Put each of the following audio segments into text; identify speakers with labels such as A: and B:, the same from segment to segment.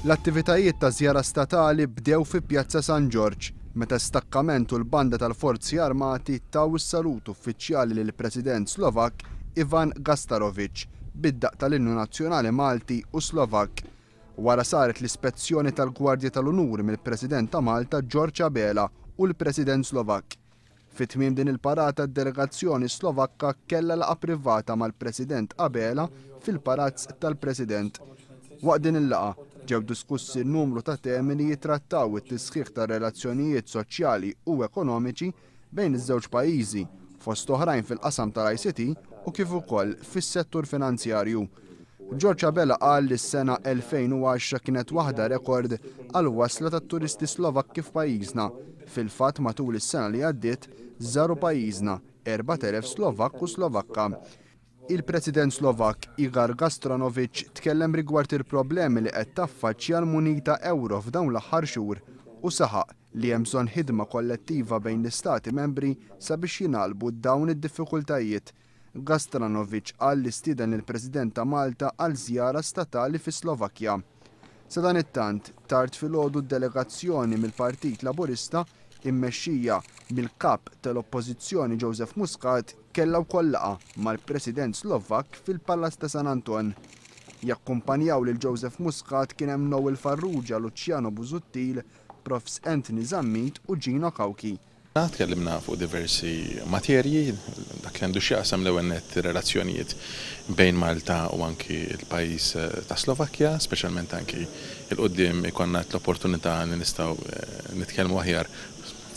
A: L-attivitajiet ta' żjara statali bdew fi Pjazza San Giorgio, meta stakkament u l-banda tal-Forzi Armati taw is-salut uffiċjali lill-President Slovak Ivan Gastarovic bid-daqq tal-Innu Nazzjonali Malti u Slovak. Wara saret l-ispezzjoni tal-Gwardja tal-Unur mill-President ta' Malta George Abela u l-President Slovak. Fit-tmiem din il-parata d-delegazzjoni Slovakka kellha laqgħa privata mal-President Abela fil-Palazz tal-President. Waqt din il-laqgħa ġew diskussi n-numru ta' temi li jitrattaw it-tisħiħ ta' relazzjonijiet soċjali u ekonomiċi bejn iż-żewġ pajjiżi, fost oħrajn fil-qasam tal-ICT u kif ukoll fis-settur finanzjarju. George Abela qal li s-sena 2010 kienet waħda rekord għal wasla tat-turisti Slovakki f'pajjiżna. Fil-fatt matul is-sena li għaddiet żaru pajjiżna 4,000 Slovakk u Slovakka. Il-President Slovak Igor Gastarovic tkellem rigward il-problemi li qed taffaċċja l-munita euro f'dawn l-aħħar xhur u saħaq li hemm bżonn ħidma kollettiva bejn l-istati membri sabiex jingħalbu dawn id-diffikultajiet. Gastarovic qal li stieden lill-President ta' Malta għal żjara statali fi Slovakkja. Sa dan it-tant tard filgħodu d-delegazzjoni mill-Partit Laburista immexxija mill-kap tal-Oppożizzjoni Joseph Muscat kellha wkoll laqgħa mal-President Slovak fil-Palazz ta' San Anton. Jakkumpanjaw lil Joseph Muscat kien hemm Noel Farrugia, Luciano Busuttil, Profs Anthony Zammit u Gino Kauki.
B: Tkellimna fuq diversi materji, dak li għandu x'jaqsam l-ewwel nett relazzjonijiet bejn Malta u anki l-pajjiż ta' Slovakkja, speċjalment anki il-qudiem ikonna l-opportunità li nistgħu nitkellmu aħjar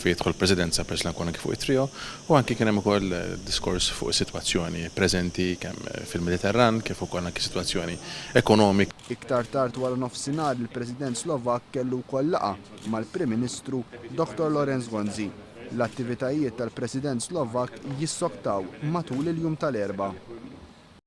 B: fi jidħol presidenza peress li nkun anki fuq it-trio u anki kien hemm ukoll diskors fuq is-sitwazzjoni preżenti kemm fil-Mediterran kif ukoll anki sitwazzjoni ekonomika.
A: Iktar tard wara nofsinhar il-President Slovak kellu wkoll laqgħa mal-Prim Ministru Dr. Lorenz Gonzi. L-attivitajiet tal-President Slovak jissoktaw matul il-jum tal-Erbgħa.